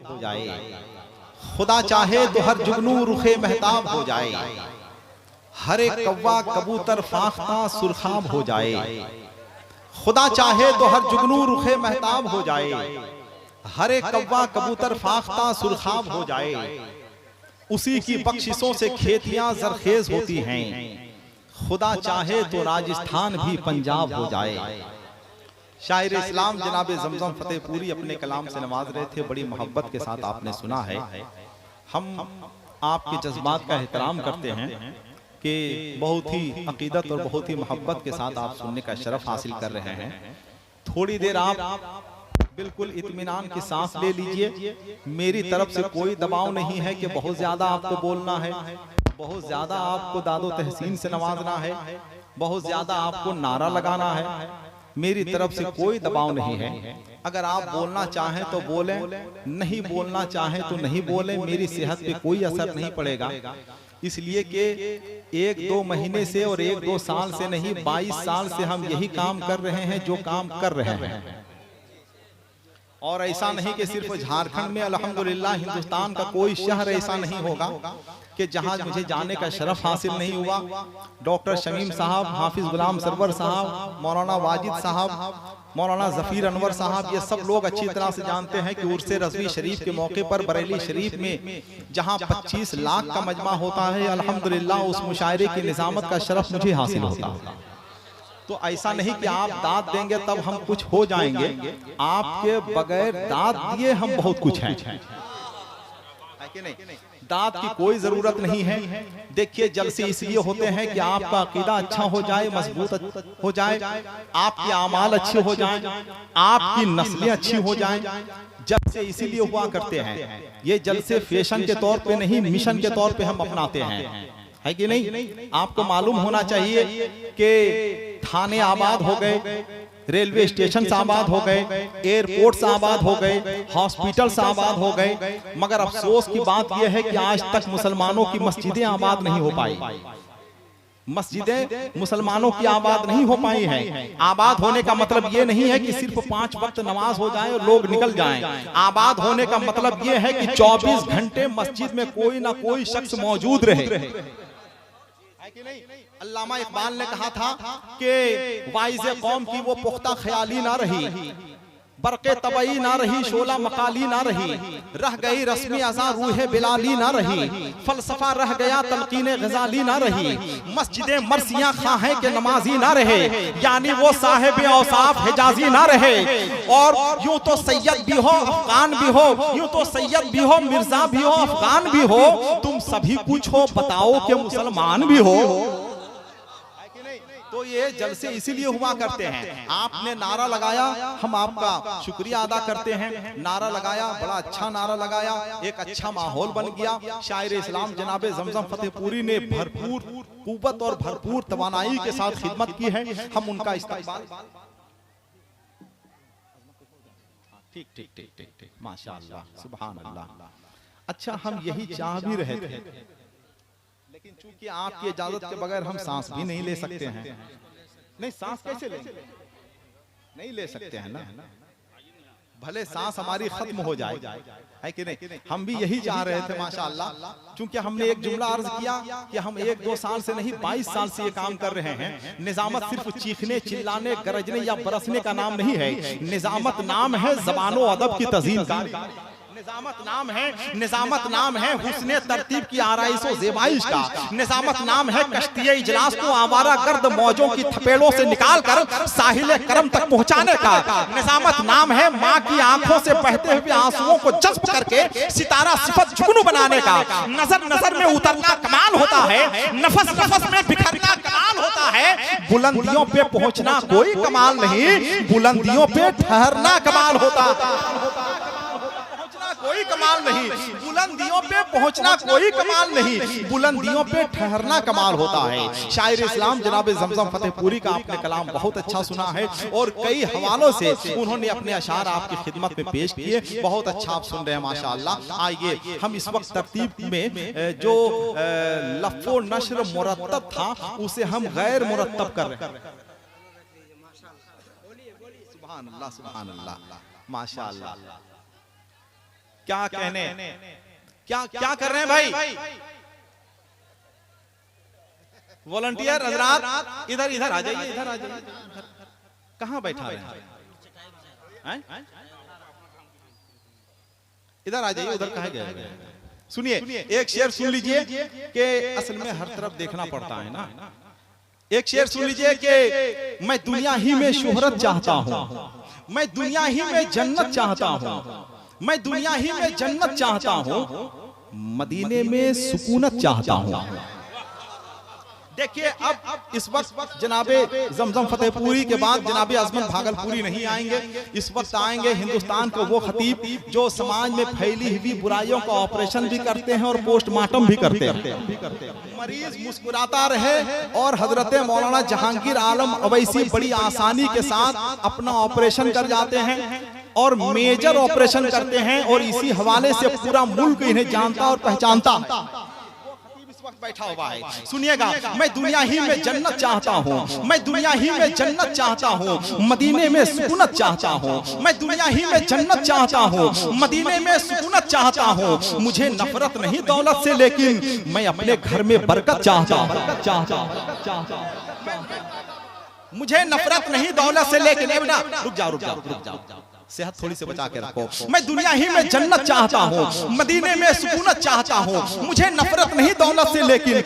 हो जाए, खुदा चाहे तो हर जुगनू रुखे महताब हो जाए, हर एक कौवा कबूतर फाख्ता सुरखाब हो जाए। खुदा चाहे तो हर जुगनू रुखे महताब हो जाए, हर एक कौवा कबूतर फाख्ता सुरखाब हो जाए। उसी की बख्शिशों से खेतियां जरखेज होती हैं, खुदा चाहे तो राजस्थान भी पंजाब हो जाए। शायर इस्लाम जनाब जमजम फतेहपुरी अपने कलाम से नवाज रहे थे, बड़ी मोहब्बत के साथ आपने सुना है। हम आपके जज्बात का एहतराम करते हैं कि बहुत ही अकीदत और बहुत ही मोहब्बत के साथ आप सुनने का शरफ हासिल कर रहे हैं। थोड़ी देर आप बिल्कुल इत्मीनान की सांस ले लीजिए। मेरी तरफ से कोई दबाव नहीं है कि बहुत ज्यादा आपको बोलना है, बहुत ज्यादा आपको दादो तहसीन से नवाजना है, बहुत ज्यादा आपको नारा लगाना है। मेरी तरफ से कोई दबाव नहीं है। अगर आप बोलना चाहें तो बोलें, नहीं बोलना चाहें तो नहीं बोलें। मेरी सेहत पे कोई असर नहीं पड़ेगा, इसलिए कि 1-2 महीने से और 1-2 साल से नहीं, 22 साल से हम यही काम कर रहे हैं जो काम कर रहे हैं। और ऐसा नहीं कि सिर्फ झारखंड में, अल्हम्दुलिल्लाह हिंदुस्तान का कोई शहर ऐसा नहीं होगा कि जहां मुझे जाने का शरफ हासिल नहीं हुआ। डॉक्टर शमीम साहब, हाफिज गुलाम सरवर साहब, मौलाना वाजिद साहब, मौलाना जफीर अनवर साहब, ये सब लोग अच्छी तरह से जानते हैं कि उर्से रज़वी शरीफ के मौके पर बरेली शरीफ में जहां 25 लाख का मजमा होता है, अल्हम्दुलिल्लाह उस मुशायरे की निजामत का शरफ मुझे हासिल होता है। तो ऐसा नहीं कि आप दाद देंगे तब हम कुछ हो जाएंगे। आपके बगैर दाद दिए हम बहुत कुछ हैं, है कि नहीं? दाद की कोई जरूरत नहीं है। देखिए, जलसे इसलिए होते हैं कि आपका अकीदा अच्छा हो जाए, मजबूत हो जाए, आपके आमाल अच्छे हो जाएं, आपकी नस्लें अच्छी हो जाएं। जलसे इसीलिए हुआ करते हैं। ये जलसे फैशन के तौर पे नहीं, मिशन के तौर पे हम अपनाते हैं, है कि नहीं? आपको मालूम होना चाहिए कि थाने आबाद हो गए, रेलवे स्टेशन आबाद हो गए, एयरपोर्ट आबाद हो गए, हॉस्पिटल आबाद हो गए, मगर अफसोस की बात यह है कि आज तक मुसलमानों की मस्जिदें आबाद नहीं हो पाई। मस्जिदें मुसलमानों की आबाद नहीं हो पाई हैं। आबाद होने का मतलब ये नहीं है कि सिर्फ 5 वक्त नमाज हो जाए और लोग निकल जाएं। आबाद होने का मतलब ये है कि 24 घंटे मस्जिद में कोई ना कोई शख्स मौजूद रहे। अल्लामा इकबाल ने कहा था कि वाइज़े कौम की वो पुख्ता ख्याली ना रही, बरक़े तबई ना रही, शोला मकाली ना रही, रह गई रस्मी अज़ा रूहे बिलाली ना रही, फलसफा रह गया तलकीने गजाली ना रही, मस्जिदे मर्सियां खां के नमाजी ना रहे, यानी वो साहिब औसाफ हिजाजी ना रहे। और यूं तो सैयद भी हो, अफगान भी हो, यूं तो सैयद भी हो, मिर्जा भी हो, अफगान भी हो, तुम सभी कुछ हो, बताओ कि मुसलमान भी हो। तो ये जलसे इसीलिए हुआ करते हैं। आपने नारा लगाया, हम आपका शुक्रिया अदा करते हैं। नारा लगाया, बड़ा अच्छा नारा लगाया, एक अच्छा माहौल बन गया। शायर इस्लाम जनाब जमजम फतेहपुरी ने भरपूर कुव्वत और भरपूर तवानाई के साथ खिदमत की है। हम उनका इस्तेमाल ठीक ठीक ठीक ठीक ठीक माशाअल्लाह, सुभान अल्लाह। अच्छा, हम यही चाह भी रहे थे, लेकिन चूंकि आपकी इजाजत के बगैर हम सांस भी नहीं ले सकते हैं। नहीं, सांस कैसे लेंगे? नहीं ले सकते हैं ना, भले सांस हमारी खत्म हो जाए, है कि नहीं? हम भी यही चाह रहे थे माशाअल्लाह। चूंकि हमने एक जुमला अर्ज किया कि हम 1-2 साल से नहीं, 22 साल से ये काम कर रहे हैं। निजामत सिर्फ चीखने, चिल्लाने, गरजने या बरसने का नाम नहीं है। निजामत नाम है ज़बानो अदब की तज़ीम का। निजामत नाम है, निजामत नाम है हुस्ने तरतीब की आराइशो ज़ेबाइश का। निजामत नाम है कश्तिये इजलास को आवारा गर्द मौजों की थपेड़ों से निकाल कर साहिल करम तक पहुंचाने का। निजामत नाम है माँ की आंखों से बहते हुए आंसुओं को जज्ब करके सितारा सिफत जुगनू बनाने का। नजर नजर में उतरना कमाल होता है, नफस नफस में बिखरना कमाल होता है। बुलंदियों पे पहुंचना कोई कमाल नहीं, बुलंदियों पे ठहरना कमाल होता है। कोई कमाल नहीं, बुलंदियों पे पहुंचना कोई कमाल नहीं, बुलंदियों पे ठहरना कमाल होता है। शायर इस्लाम जनाब जमजम फतेहपुरी का आपने कलाम बहुत अच्छा सुना है और कई हवालों से उन्होंने अपने अशार आपकी खिदमत में पेश किए। बहुत अच्छा आप सुन रहे हैं माशाअल्लाह। आइए हम इस वक्त तरतीब में जो लफ्ज़ो नश्र मुरत्तब था उसे हम गैर मुरत्तब कर रहे हैं। सुभान अल्लाह, सुभान अल्लाह, माशाअल्लाह। क्या कहने, क्या क्या कर रहे हैं भाई? वॉलंटियर हजरात इधर इधर आ जाइए, इधर आ जाइए। कहाँ बैठा रहे हैं? इधर आ जाइए, उधर कहाँ गए? सुनिए, एक शेर सुन लीजिए कि असल में हर तरफ देखना पड़ता है ना। एक शेर सुन लीजिए कि मैं दुनिया ही में शोहरत चाहता हूँ, मैं दुनिया ही में जन्नत चाहता हूँ, मैं दुनिया ही में जन्नत चाहता हूँ, मदीने में सुकूनत चाहता हूँ। देखिए अब इस वक्त जनाबे जमजम फतेहपुरी के बाद जनाबे अजमत भागलपुरी नहीं आएंगे। इस वक्त आएंगे हिंदुस्तान के वो खतीब जो समाज में फैली हुई बुराइयों का ऑपरेशन भी करते हैं और पोस्टमार्टम भी करते हैं। मरीज मुस्कुराता रहे और हजरत मौलाना जहांगीर आलम अवैसी बड़ी आसानी के साथ अपना ऑपरेशन कर जाते हैं और मेजर ऑपरेशन करते हैं, और इसी हवाले से पूरा मुल्क इन्हें जानता और पहचानता बैठा हुआ है। सुनिएगा, मैं दुनिया ही में जन्नत चाहता हूँ, मैं दुनिया ही में जन्नत चाहता हूँ, मदीने में सुकूनत चाहता हूँ, मैं दुनिया ही में जन्नत चाहता हूँ, मदीने में सुकूनत चाहता हूँ। मुझे नफरत नहीं दौलत से, लेकिन मैं अपने घर में बरकत चाहता हूँ। मुझे नफरत नहीं दौलत से, लेकिन रुक जाओ रुक जाओ रुक जाओ, सेहत थोड़ी से बचा के रखो। मैं दुनिया ही में जन्नत चाहता हूँ, मदीने में सुकूनत चाहता हूँ। मुझे नफरत नहीं दौलत से, लेकिन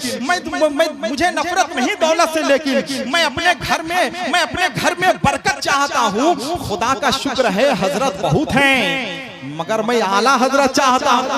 मुझे नफरत नहीं दौलत से, लेकिन मैं अपने घर में बरकत चाहता हूँ। खुदा का शुक्र है हजरत बहुत हैं, मगर मैं आला हजरत चाहता हूँ।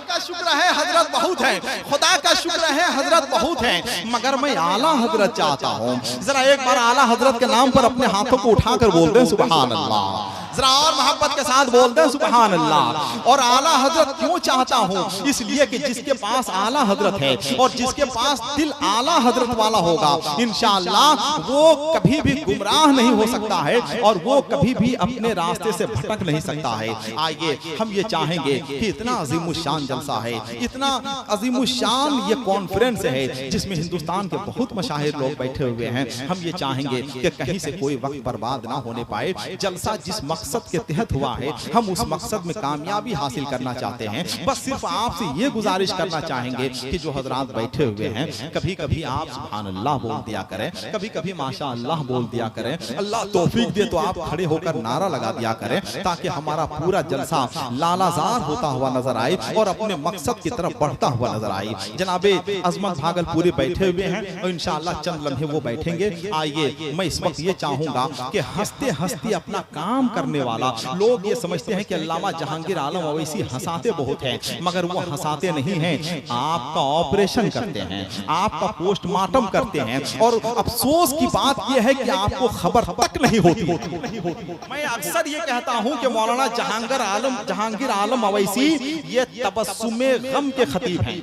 का शुक्र है हजरत बहुत है, खुदा का शुक्र है हजरत बहुत है, मगर मैं आला हजरत चाहता हूँ। जरा एक बार आला हजरत के नाम पर अपने हाथों को उठाकर बोल दें सुभान अल्लाह। जरा और मोहब्बत के साथ बोल दें सुभान अल्लाह। और आला हजरत क्यों चाहता हूँ? इसलिए कि जिसके पास आला हजरत है और जिसके पास दिल आला हजरत वाला होगा, इंशाअल्लाह वो कभी भी गुमराह नहीं हो सकता है और वो कभी भी अपने रास्ते से भटक नहीं सकता है। आइए हम ये चाहेंगे कि इतना अजीमुशान जलसा है, इतना अजीमुशान ये कॉन्फ्रेंस है जिसमें हिंदुस्तान के बहुत मशाहिर लोग बैठे हुए हैं। हम ये चाहेंगे कि कहीं से कोई वक्त बर्बाद ना होने पाए। जलसा जिस मकसद के तहत हुआ है, हम उस मकसद में कामयाबी हासिल करना चाहते हैं। बस सिर्फ आपसे ये गुजारिश करना चाहेंगे कि जो हजरात बैठे हुए हैं, कभी कभी आप सुभान अल्लाह बोल दिया करें, कभी कभी माशा अल्लाह बोल दिया करें। अल्लाह तौफीक दे तो आप खड़े होकर नारा लगा दिया करें, ताकि हमारा पूरा जलसा लालाजार होता हुआ नजर आए और अपने मकसद की तरफ बढ़ता हुआ नजर आए। जनाबे अजमत भागलपुरी बैठे हुए हैं और इंशाअल्लाह चंद लम्हे वो बैठेंगे। आइए मैं इस वक्त ये चाहूंगा कि हंसते हंसते अपना काम करने वाला, लोग ये समझते हैं कि अल्लामा जहांगीर आलम अवैसी हंसाते बहुत हैं, मगर वो हंसाते नहीं हैं। आपका ऑपरेशन करते हैं, आपका पोस्टमार्टम करते हैं, और अफसोस की बात यह है कि आपको खबर तक नहीं होती। मैं अक्सर ये कहता हूं कि मौलाना जहांगीर आलम अवैसी ये तबस्सुमे गम के खतीब हैं,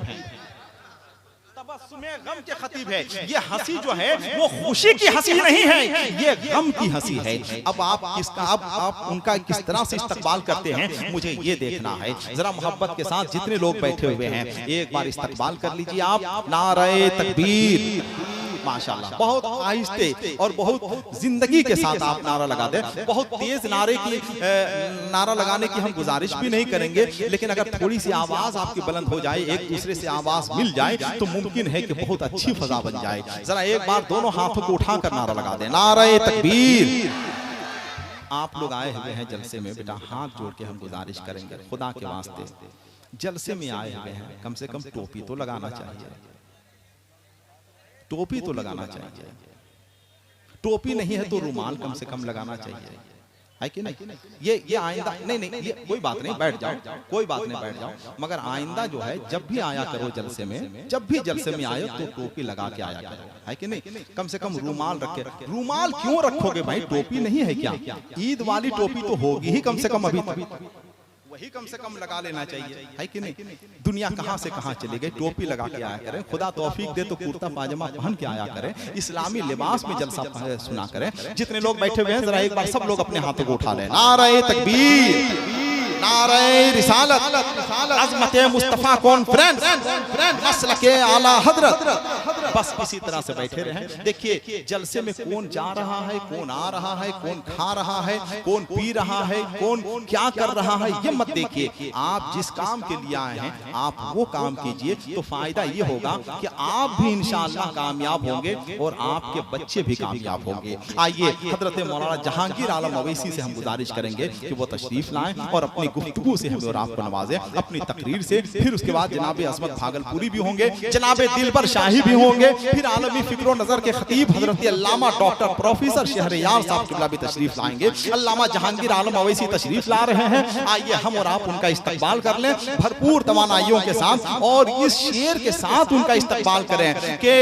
तबस्सुमे गम के खतीब है। ये हंसी जो है वो खुशी की हंसी नहीं है, ये गम की हंसी है। अब आप उनका किस तरह से इस्तकबाल करते हैं, मुझे ये देखना है। जरा मोहब्बत के साथ जितने लोग बैठे हुए हैं, एक बार इस्तकबाल कर लीजिए आप। नारे तकबीर, माशाल्लाह, बहुत आहिस्ते और बहुत जिंदगी के साथ आप नारा लगा दें। बहुत तेज नारा लगाने की हम गुजारिश भी नहीं करेंगे, लेकिन अगर थोड़ी सी आवाज आपकी बुलंद हो जाए, एक दूसरे से आवाज मिल जाए, तो मुमकिन है कि बहुत अच्छी फजा बन जाए। जरा एक बार दोनों हाथों को उठाकर नारा लगा दें, नारे तकबीर। आप लोग आए हुए हैं जलसे में, बेटा हाथ जोड़ के हम गुजारिश करेंगे खुदा के वास्ते, जलसे में आए हुए हैं, कम से कम टोपी तो लगाना चाहिए, टोपी तो लगाना चाहिए। टोपी नहीं है तो रुमाल कम से कम लगाना चाहिए, है कि नहीं? ये आइंदा नहीं, ये कोई बात नहीं, बैठ जाओ, कोई बात नहीं, बैठ जाओ। मगर आइंदा जो है, जब भी आया करो जलसे में, जब भी जलसे में आए तो टोपी लगा के आया करो, है कि नहीं? कम से कम रुमाल रखे। रुमाल क्यों रखोगे भाई? टोपी नहीं है क्या? ईद वाली टोपी तो होगी ही कम से कम, अभी वही कम से कम लगा लेना चाहिए, है कि नहीं? दुनिया कहां से कहां चली गई, टोपी लगा के आया करें। खुदा तौफीक दे तो कुर्ता पाजामा पहन के आया करें, इस्लामी लिबास में जलसा सुना करें। जितने लोग बैठे हुए हैं, जरा एक बार सब लोग अपने हाथों को उठा लें, नारे तकबीर। नारे रिसालत, अज़मत मुस्तफ़ा कॉन्फ्रेंस, मसलके आला हजरत। बस इसी तरह से बैठे रहें। देखिए जलसे में कौन जा रहा है, कौन आ रहा है, कौन खा रहा है, कौन पी रहा है, कौन क्या कर रहा है, ये मत देखिए। आप जिस काम के लिए आए हैं आप वो काम कीजिए, तो फायदा ये होगा कि आप भी इंशाअल्लाह कामयाब होंगे और आपके बच्चे भी कामयाब होंगे। आइए हजरत मौलाना जहांगीर आलम अवैसी से हम गुजारिश करेंगे कि वो तशरीफ लाएं और अपनी गुफ्तगू से हमें और आपको नवाजें, अपनी तकरीर से। फिर उसके बाद जनाब अज़मत भागलपुरी भी होंगे, जनाब दिलबर शाही भी होंगे, फिर आलमी फिक्र नजर के खतीब हजरत अल्लामा डॉक्टर प्रोफेसर शहरयार साहब किबला भी तशरीफ लाएंगे। अल्लामा जहांगीर आलम अवैसी तशरीफ ला रहे हैं। आइए हम और आप उनका इस्तकबाल कर लें भरपूर तवानाइयों के साथ और इस शेर के साथ उनका इस्तकबाल करें कि